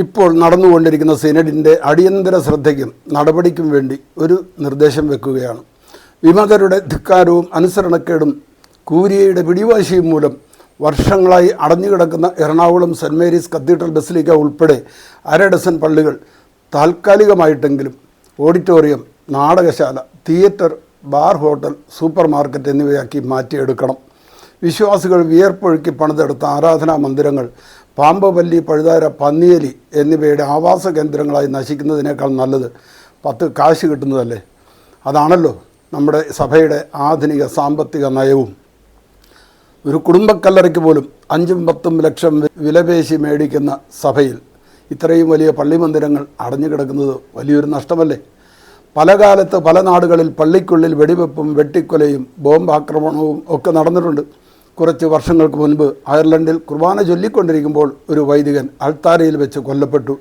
ഇപ്പോൾ നടന്നുകൊണ്ടിരിക്കുന്ന സിനഡിൻ്റെ അടിയന്തര ശ്രദ്ധയ്ക്കും നടപടിക്കും വേണ്ടി ഒരു നിർദ്ദേശം വെക്കുകയാണ്. വിമതരുടെ ധിക്കാരവും അനുസരണക്കേടും കൂരിയയുടെ പിടിവാശിയും മൂലം വർഷങ്ങളായി അടഞ്ഞുകിടക്കുന്ന Ernakulam saint Mary's cathedral basilica ഉൾപ്പെടെ 1/2 ഡസൻ പള്ളികൾ താൽക്കാലികമായിട്ടെങ്കിലും ഓഡിറ്റോറിയം, നാടകശാല, theatre, bar, hotel, super market എന്നിവയാക്കി മാറ്റിയെടുക്കണം. വിശ്വാസികൾ വിയർപ്പൊഴുക്കി പണിതെടുത്ത ആരാധനാ മന്ദിരങ്ങൾ പാമ്പ്, പഴുതാര, പന്നിയലി എന്നിവയുടെ ആവാസ കേന്ദ്രങ്ങളായി നശിക്കുന്നതിനേക്കാൾ നല്ലത് 10 കാശ് കിട്ടുന്നതല്ലേ. അതാണല്ലോ നമ്മുടെ സഭയുടെ ആധുനിക സാമ്പത്തിക നയവും. ഒരു കുടുംബക്കല്ലറയ്ക്ക് പോലും 5-10 ലക്ഷം വിലപേശി മേടിക്കുന്ന സഭയിൽ ഇത്രയും വലിയ പള്ളിമന്ദിരങ്ങൾ അടഞ്ഞുകിടക്കുന്നത് വലിയൊരു നഷ്ടമല്ലേ. പല കാലത്ത് പല നാടുകളിൽ പള്ളിക്കുള്ളിൽ വെടിവെപ്പും വെട്ടിക്കൊലയും ബോംബാക്രമണവും ഒക്കെ നടന്നിട്ടുണ്ട്. കുറച്ച് വർഷങ്ങൾക്ക് മുൻപ് അയർലൻഡിൽ കുർബാന ചൊല്ലിക്കൊണ്ടിരിക്കുമ്പോൾ ഒരു വൈദികൻ അൾത്താരയിൽ വെച്ച് കൊല്ലപ്പെട്ടു.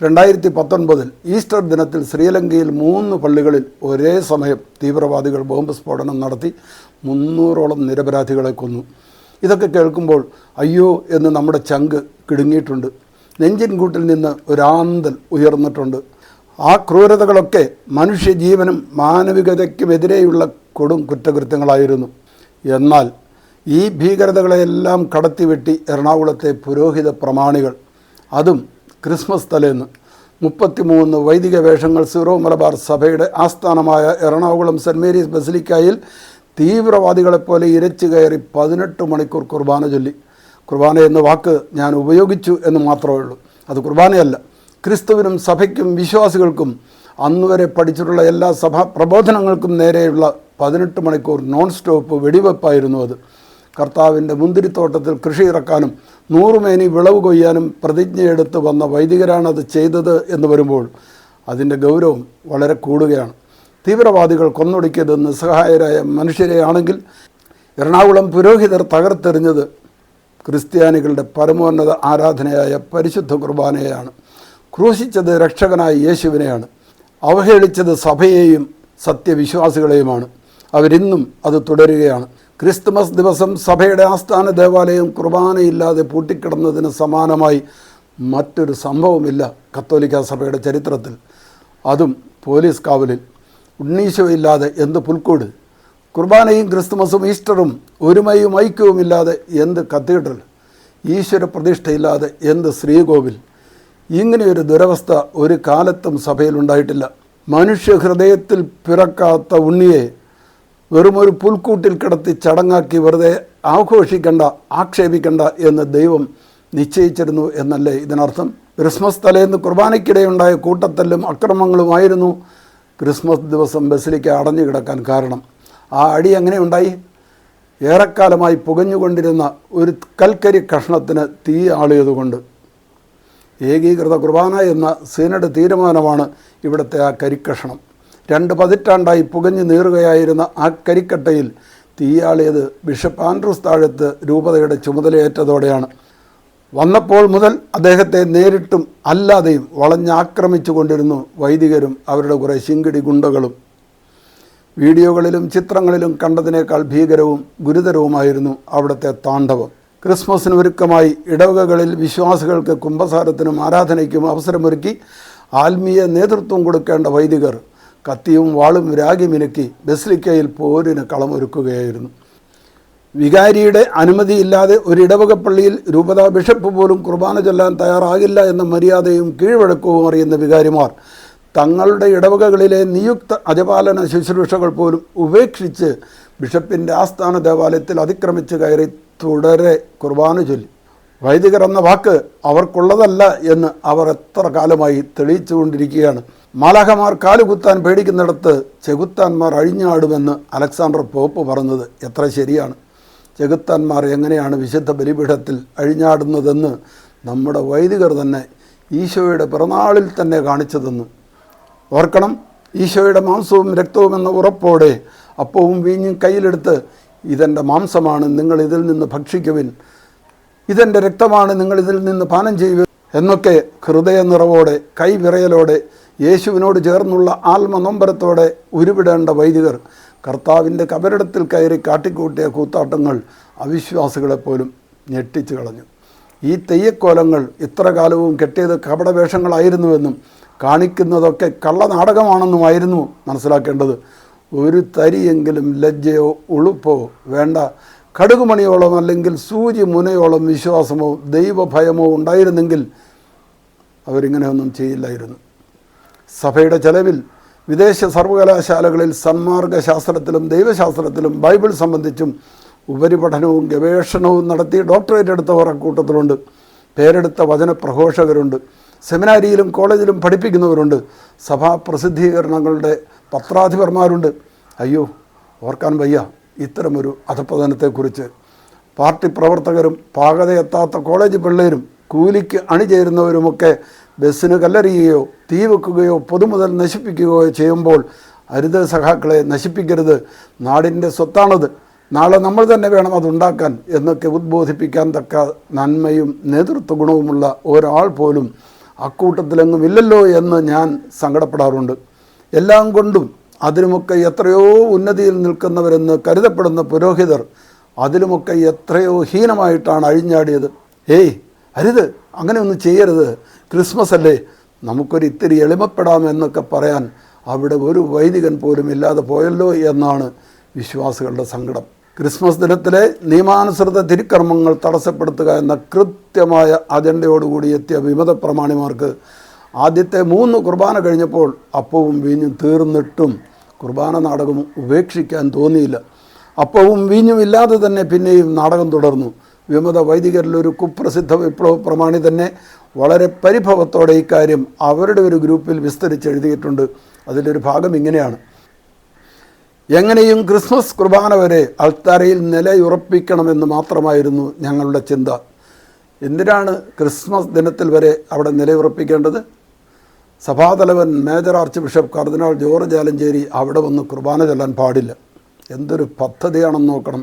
2019 ഈസ്റ്റർ ദിനത്തിൽ ശ്രീലങ്കയിൽ 3 പള്ളികളിൽ ഒരേ സമയം തീവ്രവാദികൾ ബോംബ് സ്ഫോടനം നടത്തി 300ഓളം നിരപരാധികളെ കൊന്നു. ഇതൊക്കെ കേൾക്കുമ്പോൾ അയ്യോ എന്ന് നമ്മുടെ ചങ്ക് കിടുങ്ങിയിട്ടുണ്ട്. നെഞ്ചിൻകൂട്ടിൽ നിന്ന് ഒരാന്തൽ ഉയർന്നിട്ടുണ്ട്. ആ ക്രൂരതകളൊക്കെ മനുഷ്യജീവനും മാനവികതയ്ക്കുമെതിരെയുള്ള കൊടും കുറ്റകൃത്യങ്ങളായിരുന്നു. എന്നാൽ ഈ ഭീകരതകളെല്ലാം കടത്തിവെട്ടി എറണാകുളത്തെ പുരോഹിത പ്രമാണികൾ, അതും ക്രിസ്മസ് തലേന്ന് 33 വൈദിക വേഷങ്ങൾ സീറോ മലബാർ സഭയുടെ ആസ്ഥാനമായ എറണാകുളം സെൻറ് മേരീസ് ബസിലിക്കായിൽ തീവ്രവാദികളെപ്പോലെ ഇരച്ചു കയറി 18 മണിക്കൂർ കുർബാന ചൊല്ലി. കുർബാന എന്ന വാക്ക് ഞാൻ ഉപയോഗിച്ചു എന്ന് മാത്രമേ ഉള്ളൂ. അത് കുർബാനയല്ല. ക്രിസ്തുവിനും സഭയ്ക്കും വിശ്വാസികൾക്കും അന്നുവരെ പഠിച്ചിട്ടുള്ള എല്ലാ സഭാ പ്രബോധനങ്ങൾക്കും നേരെയുള്ള 18 മണിക്കൂർ നോൺ സ്റ്റോപ്പ് വെടിവെപ്പായിരുന്നു അത്. കർത്താവിൻ്റെ മുന്തിരിത്തോട്ടത്തിൽ കൃഷി ഇറക്കാനും 100 മേനി വിളവ് കൊയ്യാനും പ്രതിജ്ഞയെടുത്ത് വന്ന വൈദികരാണത് ചെയ്തത് എന്ന് വരുമ്പോൾ അതിൻ്റെ ഗൗരവം വളരെ കൂടുകയാണ്. തീവ്രവാദികൾ കൊന്നൊടുക്കിയത് നിസ്സഹായരായ മനുഷ്യരെയാണെങ്കിൽ എറണാകുളം പുരോഹിതർ തകർത്തെറിഞ്ഞത് ക്രിസ്ത്യാനികളുടെ പരമോന്നത ആരാധനയായ പരിശുദ്ധ കുർബാനയെയാണ്. ക്രൂശിച്ചത് രക്ഷകനായ യേശുവിനെയാണ്. അവഹേളിച്ചത് സഭയെയും സത്യവിശ്വാസികളെയുമാണ്. അവരിന്നും അത് തുടരുകയാണ്. ക്രിസ്തുമസ് ദിവസം സഭയുടെ ആസ്ഥാന ദേവാലയം കുർബാനയില്ലാതെ പൂട്ടിക്കിടന്നതിന് സമാനമായി മറ്റൊരു സംഭവമില്ല കത്തോലിക്ക സഭയുടെ ചരിത്രത്തിൽ. അതും പോലീസ് കാവലിൽ. ഉണ്ണീശോ ഇല്ലാതെ എന്ത് പുൽക്കൂട്. കുർബാനയും ക്രിസ്തുമസും ഈസ്റ്ററും ഒരുമയും ഐക്യവുമില്ലാതെ എന്ത് കത്തീഡ്രൽ. ഈശ്വര പ്രതിഷ്ഠയില്ലാതെ എന്ത് ശ്രീകോവിൽ. ഇങ്ങനെയൊരു ദുരവസ്ഥ ഒരു കാലത്തും സഭയിലുണ്ടായിട്ടില്ല. മനുഷ്യഹൃദയത്തിൽ പിറക്കാത്ത ഉണ്ണിയെ വെറുമൊരു പുൽക്കൂട്ടിൽ കിടത്തി ചടങ്ങാക്കി വെറുതെ ആഘോഷിക്കണ്ട, ആക്ഷേപിക്കണ്ട എന്ന് ദൈവം നിശ്ചയിച്ചിരുന്നു എന്നല്ലേ ഇതിനർത്ഥം. ക്രിസ്മസ് തലേന്ന് കുർബാനയ്ക്കിടെയുണ്ടായ കൂട്ടത്തല്ലും അക്രമങ്ങളുമായിരുന്നു ക്രിസ്മസ് ദിവസം ബസിലിക്ക അടഞ്ഞു കിടക്കാൻ കാരണം. ആ അടി എങ്ങനെ ഉണ്ടായി? ഏറെക്കാലമായി പുകഞ്ഞുകൊണ്ടിരുന്ന ഒരു കൽക്കരി കഷ്ണത്തിന് തീ ആളിയതുകൊണ്ട്. ഏകീകൃത കുർബാന എന്ന സിനഡ് തീരുമാനമാണ് ഇവിടുത്തെ ആ കരിക്കഷ്ണം. 2 പതിറ്റാണ്ടായി പുകഞ്ഞു നീറുകയായിരുന്ന ആ കരിക്കട്ടയിൽ തീയാളിയത് ബിഷപ്പ് ആൻഡ്രൂസ് താഴത്ത് രൂപതയുടെ ചുമതലയേറ്റതോടെയാണ്. വന്നപ്പോൾ മുതൽ അദ്ദേഹത്തെ നേരിട്ടും അല്ലാതെയും വളഞ്ഞാക്രമിച്ചു കൊണ്ടിരുന്നു വൈദികരും അവരുടെ കുറേ ശിങ്കിടി ഗുണ്ടകളും. വീഡിയോകളിലും ചിത്രങ്ങളിലും കണ്ടതിനേക്കാൾ ഭീകരവും ഗുരുതരവുമായിരുന്നു അവിടുത്തെ താണ്ഡവം. ക്രിസ്മസിന് ഒരുക്കമായി ഇടവകകളിൽ വിശ്വാസികൾക്ക് കുമ്പസാരത്തിനും ആരാധനയ്ക്കും അവസരമൊരുക്കി ആത്മീയ നേതൃത്വം കൊടുക്കേണ്ട വൈദികർ കത്തിയും വാളും രാഗിമിനുക്കി ബസിലിക്കയിൽ പോരിന് കളമൊരുക്കുകയായിരുന്നു. വികാരിയുടെ അനുമതിയില്ലാതെ ഒരു ഇടവക പള്ളിയിൽ രൂപതാ ബിഷപ്പ് പോലും കുർബാന ചൊല്ലാൻ തയ്യാറാകില്ല എന്ന മര്യാദയും കീഴ്വഴക്കവും അറിയുന്ന വികാരിമാർ തങ്ങളുടെ ഇടവകകളിലെ നിയുക്ത അജപാലന ശുശ്രൂഷകൾ പോലും ഉപേക്ഷിച്ച് ബിഷപ്പിൻ്റെ ആസ്ഥാന ദേവാലയത്തിൽ അതിക്രമിച്ച് കയറി തുടരെ കുർബാന ചൊല്ലി. വൈദികർ എന്ന വാക്ക് അവർക്കുള്ളതല്ല എന്ന് അവർ എത്ര കാലമായി തെളിയിച്ചുകൊണ്ടിരിക്കുകയാണ്. മാലാഖമാർ കാലുകുത്താൻ പേടിക്കുന്നിടത്ത് ചെകുത്താന്മാർ അഴിഞ്ഞാടുമെന്ന് അലക്സാണ്ടർ പോപ്പ് പറഞ്ഞത് എത്ര ശരിയാണ്. ചെകുത്താന്മാർ എങ്ങനെയാണ് വിശുദ്ധ ബലിപീഠത്തിൽ അഴിഞ്ഞാടുന്നതെന്ന് നമ്മുടെ വൈദികർ തന്നെ ഈശോയുടെ പിറന്നാളിൽ തന്നെ കാണിച്ചതെന്ന് ഓർക്കണം. ഈശോയുടെ മാംസവും രക്തവും എന്ന ഉറപ്പോടെ അപ്പവും വീഞ്ഞും കയ്യിലെടുത്ത് ഇതെൻ്റെ മാംസമാണ്, നിങ്ങൾ ഇതിൽ നിന്ന് ഭക്ഷിക്കുവിൻ, ഇതെൻ്റെ രക്തമാണ്, നിങ്ങൾ ഇതിൽ നിന്ന് പാനം ചെയ്യുവിൻ എന്നൊക്കെ ഹൃദയ നിറവോടെ കൈവിറയലോടെ യേശുവിനോട് ചേർന്നുള്ള ആത്മനൊമ്പരത്തോടെ ഉരുവിടേണ്ട വൈദികർ കർത്താവിൻ്റെ കബരിടത്തിൽ കയറി കാട്ടിക്കൂട്ടിയ കൂത്താട്ടങ്ങൾ അവിശ്വാസികളെപ്പോലും ഞെട്ടിച്ചു കളഞ്ഞു. ഈ തെയ്യക്കോലങ്ങൾ ഇത്ര കാലവും കെട്ടിയത് കപടവേഷങ്ങളായിരുന്നുവെന്നും കാണിക്കുന്നതൊക്കെ കള്ളനാടകമാണെന്നുമായിരുന്നു മനസ്സിലാക്കേണ്ടത്. ഒരു തരിയെങ്കിലും ലജ്ജയോ ഉളുപ്പോ വേണ്ട, കടുകുമണിയോളം അല്ലെങ്കിൽ സൂചി മുനയോളം വിശ്വാസമോ ദൈവഭയമോ ഉണ്ടായിരുന്നെങ്കിൽ അവരിങ്ങനെയൊന്നും ചെയ്യില്ലായിരുന്നു. സഭയുടെ ചെലവിൽ വിദേശ സർവകലാശാലകളിൽ സന്മാർഗശാസ്ത്രത്തിലും ദൈവശാസ്ത്രത്തിലും ബൈബിൾ സംബന്ധിച്ചും ഉപരിപഠനവും ഗവേഷണവും നടത്തി ഡോക്ടറേറ്റ് എടുത്തവർ അക്കൂട്ടത്തിലുണ്ട്. പേരെടുത്ത വചനപ്രഘോഷകരുണ്ട്. സെമിനാരിയിലും കോളേജിലും പഠിപ്പിക്കുന്നവരുണ്ട്. സഭാ പ്രസിദ്ധീകരണങ്ങളുടെ പത്രാധിപന്മാരുണ്ട്. അയ്യോ, ഓർക്കാൻ വയ്യ ഇത്തരമൊരു അധപ്പതനത്തെക്കുറിച്ച്. പാർട്ടി പ്രവർത്തകരും പാകതയെത്താത്ത കോളേജ് പിള്ളേരും കൂലിക്ക് അണിചേരുന്നവരുമൊക്കെ ബസ്സിന് കല്ലെറിയുകയോ തീ വെക്കുകയോ പൊതുമുതൽ നശിപ്പിക്കുകയോ ചെയ്യുമ്പോൾ അരുത് സഖാക്കളെ, നശിപ്പിക്കരുത്, നാടിൻ്റെ സ്വത്താണത്, നാളെ നമ്മൾ തന്നെ വേണം അതുണ്ടാക്കാൻ എന്നൊക്കെ ഉദ്ബോധിപ്പിക്കാൻ തക്ക നന്മയും നേതൃത്വ ഗുണവുമുള്ള ഒരാൾ പോലും അക്കൂട്ടത്തിലെങ്ങും ഇല്ലല്ലോ എന്ന് ഞാൻ സങ്കടപ്പെടാറുണ്ട്. എല്ലാം കൊണ്ടും അതിലുമൊക്കെ എത്രയോ ഉന്നതിയിൽ നിൽക്കുന്നവരെന്ന് കരുതപ്പെടുന്ന പുരോഹിതർ അതിലുമൊക്കെ എത്രയോ ഹീനമായിട്ടാണ് അഴിഞ്ഞാടിയത്. ഏയ് അരുത്, അങ്ങനെ ഒന്നും ചെയ്യരുത്, ക്രിസ്മസ് അല്ലേ, നമുക്കൊരു ഇത്തിരി എളിമപ്പെടാമെന്നൊക്കെ പറയാൻ അവിടെ ഒരു വൈദികൻ പോലും ഇല്ലാതെ പോയല്ലോ എന്നാണ് വിശ്വാസികളുടെ സങ്കടം. ക്രിസ്മസ് ദിനത്തിലെ നിയമാനുസൃത തിരുക്കർമ്മങ്ങൾ തടസ്സപ്പെടുത്തുക എന്ന കൃത്യമായ അജണ്ടയോടുകൂടി എത്തിയ വിമത പ്രമാണിമാർക്ക് ആദ്യത്തെ 3 കുർബാന കഴിഞ്ഞപ്പോൾ അപ്പവും വീഞ്ഞും തീർന്നിട്ടും കുർബാന നാടകം ഉപേക്ഷിക്കാൻ തോന്നിയില്ല. അപ്പവും വീഞ്ഞും ഇല്ലാതെ തന്നെ പിന്നെയും നാടകം തുടർന്നു. വിമത വൈദികരിലൊരു കുപ്രസിദ്ധ വിപ്ലവ പ്രമാണി തന്നെ വളരെ പരിഭവത്തോടെ ഇക്കാര്യം അവരുടെ ഒരു ഗ്രൂപ്പിൽ വിസ്തരിച്ചെഴുതിയിട്ടുണ്ട്. അതിലൊരു ഭാഗം ഇങ്ങനെയാണ്: എങ്ങനെയും ക്രിസ്മസ് കുർബാന വരെ അൾത്താരയിൽ നിലയുറപ്പിക്കണമെന്ന് മാത്രമായിരുന്നു ഞങ്ങളുടെ ചിന്ത. എന്തിനാണ് ക്രിസ്മസ് ദിനത്തിൽ വരെ അവിടെ നിലയുറപ്പിക്കേണ്ടത്? സഭാതലവൻ മേജർ ആർച്ച് ബിഷപ്പ് കർദിനാൾ ജോർജ് ആലഞ്ചേരി അവിടെ വന്ന് കുർബാന ചൊല്ലാൻ പാടില്ല. എന്തൊരു പദ്ധതിയാണെന്ന് നോക്കണം.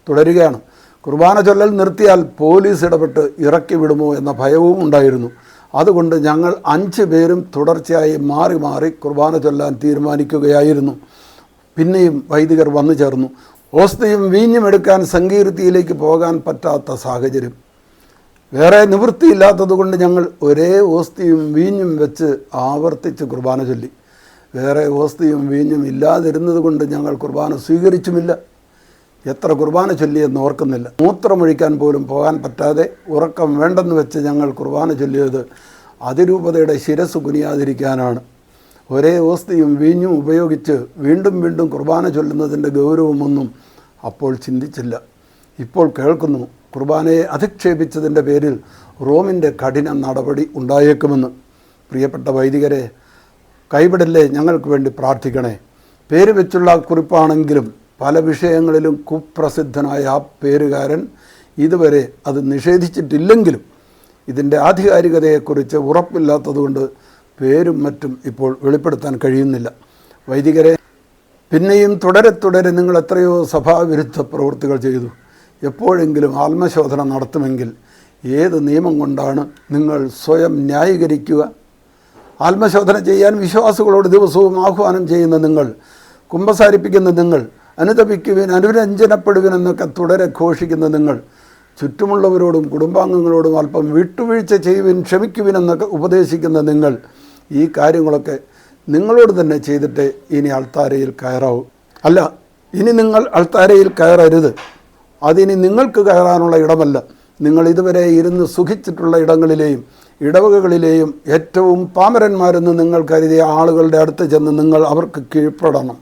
തുടരുകയാണ്: കുർബാന ചൊല്ലൽ നിർത്തിയാൽ പോലീസ് ഇടപെട്ട് ഇറക്കി വിടുമോ എന്ന ഭയവും ഉണ്ടായിരുന്നു. അതുകൊണ്ട് ഞങ്ങൾ 5 പേരും തുടർച്ചയായി മാറി മാറി കുർബാന ചൊല്ലാൻ തീരുമാനിക്കുകയായിരുന്നു. പിന്നെയും വൈദികർ വന്നു ചേർന്നു. ഓസ്തിയും വീഞ്ഞും എടുക്കാൻ സങ്കീർത്തിയിലേക്ക് പോകാൻ പറ്റാത്ത സാഹചര്യം. വേറെ നിവൃത്തിയില്ലാത്തതുകൊണ്ട് ഞങ്ങൾ ഒരേ ഓസ്തിയും വീഞ്ഞും വെച്ച് ആവർത്തിച്ച് കുർബാന ചൊല്ലി. വേറെ ഓസ്തിയും വീഞ്ഞും ഇല്ലാതിരുന്നത് കൊണ്ട് ഞങ്ങൾ കുർബാന സ്വീകരിച്ചുമില്ല. എത്ര കുർബാന ചൊല്ലിയെന്ന് ഓർക്കുന്നില്ല. മൂത്രമൊഴിക്കാൻ പോലും പോകാൻ പറ്റാതെ ഉറക്കം വേണ്ടെന്ന് വെച്ച് ഞങ്ങൾ കുർബാന ചൊല്ലിയത് അതിരൂപതയുടെ ശിരസ് കുനിയാതിരിക്കാനാണ്. ഒരേ ഓസ്തിയും വീഞ്ഞും ഉപയോഗിച്ച് വീണ്ടും വീണ്ടും കുർബാന ചൊല്ലുന്നതിൻ്റെ ഗൗരവമൊന്നും അപ്പോൾ ചിന്തിച്ചില്ല. ഇപ്പോൾ കേൾക്കുന്നു കുർബാനയെ അധിക്ഷേപിച്ചതിൻ്റെ പേരിൽ റോമിൻ്റെ കഠിന നടപടി ഉണ്ടായേക്കുമെന്ന്. പ്രിയപ്പെട്ട വൈദികരെ, കൈവിടല്ലേ, ഞങ്ങൾക്ക് വേണ്ടി പ്രാർത്ഥിക്കണേ. പേര് വെച്ചുള്ള കുറിപ്പാണെങ്കിലും പല വിഷയങ്ങളിലും കുപ്രസിദ്ധനായ ആ പേരുകാരൻ ഇതുവരെ അത് നിഷേധിച്ചിട്ടില്ലെങ്കിലും ഇതിൻ്റെ ആധികാരികതയെക്കുറിച്ച് ഉറപ്പില്ലാത്തതുകൊണ്ട് പേരും മറ്റും ഇപ്പോൾ വെളിപ്പെടുത്താൻ കഴിയുന്നില്ല. വൈദികരെ, പിന്നെയും തുടരെ തുടരെ നിങ്ങൾ എത്രയോ സഭാവിരുദ്ധ പ്രവൃത്തികൾ ചെയ്തു. എപ്പോഴെങ്കിലും ആത്മശോധന നടത്തുമെങ്കിൽ ഏത് നിയമം കൊണ്ടാണ് നിങ്ങൾ സ്വയം ന്യായീകരിക്കുക? ആത്മശോധന ചെയ്യാൻ വിശ്വാസികളോട് ദിവസവും ആഹ്വാനം ചെയ്യുന്ന നിങ്ങൾ, കുമ്പസാരിപ്പിക്കുന്ന നിങ്ങൾ, അനുതപിക്കുവിൻ, അനുരഞ്ജനപ്പെടുവിൻ എന്നൊക്കെ തുടരെ ഘോഷിക്കുന്ന നിങ്ങൾ, ചുറ്റുമുള്ളവരോടും കുടുംബാംഗങ്ങളോടും അല്പം വിട്ടുവീഴ്ച ചെയ്യുവിൻ, ക്ഷമിക്കുവിൻ എന്നൊക്കെ ഉപദേശിക്കുന്ന നിങ്ങൾ, ഈ കാര്യങ്ങളൊക്കെ നിങ്ങളോട് തന്നെ ചെയ്തിട്ട് ഇനി അൾത്താരയിൽ കയറാവൂ. അല്ല, ഇനി നിങ്ങൾ അൾത്താരയിൽ കയറരുത്. അതിനി നിങ്ങൾക്ക് കയറാനുള്ള ഇടമല്ല. നിങ്ങൾ ഇതുവരെ ഇരുന്ന് സുഖിച്ചിട്ടുള്ള ഇടങ്ങളിലെയും ഇടവകകളിലെയും ഏറ്റവും പാമരന്മാരെന്ന് നിങ്ങൾ കരുതിയ ആളുകളുടെ അടുത്ത് ചെന്ന് നിങ്ങൾ അവർക്ക് കീഴ്പ്പെടണം.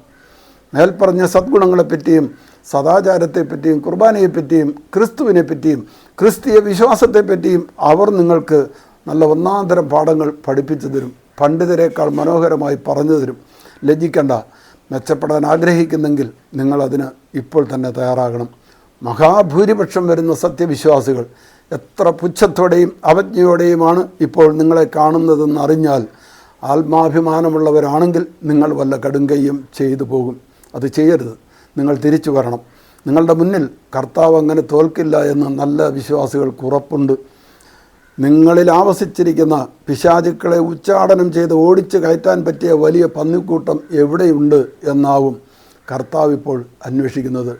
മേൽപ്പറഞ്ഞ സദ്ഗുണങ്ങളെപ്പറ്റിയും സദാചാരത്തെപ്പറ്റിയും കുർബാനയെപ്പറ്റിയും ക്രിസ്തുവിനെപ്പറ്റിയും ക്രിസ്തീയ വിശ്വാസത്തെപ്പറ്റിയും അവർ നിങ്ങൾക്ക് നല്ല ഒന്നാന്തരം പാഠങ്ങൾ പഠിപ്പിച്ചു തരും. പണ്ഡിതരേക്കാൾ മനോഹരമായി പറഞ്ഞു തരും. ലജ്ജിക്കണ്ട. മെച്ചപ്പെടാൻ ആഗ്രഹിക്കുന്നെങ്കിൽ നിങ്ങളതിന് ഇപ്പോൾ തന്നെ തയ്യാറാകണം. മഹാഭൂരിപക്ഷം വരുന്ന സത്യവിശ്വാസികൾ എത്ര പുച്ഛത്തോടെയും അവജ്ഞയോടെയുമാണ് ഇപ്പോൾ നിങ്ങളെ കാണുന്നതെന്ന് അറിഞ്ഞാൽ ആത്മാഭിമാനമുള്ളവരാണെങ്കിൽ നിങ്ങൾ വല്ല കടുങ്കയ്യും ചെയ്തു പോകും. അത് ചെയ്യരുത്. നിങ്ങൾ തിരിച്ചു വരണം. നിങ്ങളുടെ മുന്നിൽ കർത്താവ് അങ്ങനെ തോൽക്കില്ല എന്ന് നല്ല വിശ്വാസികൾക്ക് ഉറപ്പുണ്ട്. നിങ്ങളിൽ ആവസിച്ചിരിക്കുന്ന പിശാചുക്കളെ ഉച്ചാടനം ചെയ്ത് ഓടിച്ചു കയറ്റാൻ പറ്റിയ വലിയ പന്നിക്കൂട്ടം എവിടെയുണ്ട് എന്നാവും കർത്താവ് ഇപ്പോൾ അന്വേഷിക്കുന്നത്.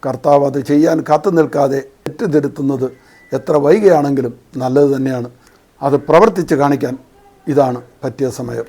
കർത്താവ് അത് ചെയ്യാൻ കാത്തു നിൽക്കാതെ തെറ്റിദ്ധരുത്തുന്നത് എത്ര വൈകിയാണെങ്കിലും നല്ലത് തന്നെയാണ്. അത് പ്രവർത്തിച്ച് കാണിക്കാൻ ഇതാണ് പറ്റിയ സമയം.